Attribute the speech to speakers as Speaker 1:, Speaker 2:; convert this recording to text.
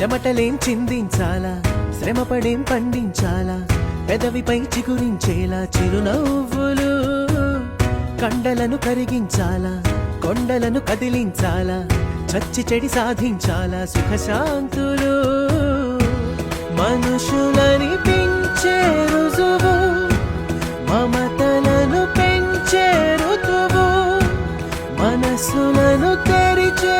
Speaker 1: చెమటలేం చిందించాలా, శ్రమపడేం పండించాలా, పెదవిపై చిగురించేలా చిరునవ్వులు. కండలను కరిగించాలా, కొండలను కదిలించాలా, చచ్చి చెడి సాధించాలా సుఖశాంతులు. మనుషులని పెంచే రుజువు, మమతలను పెంచే ఋతువు, మనసులను తెరిచే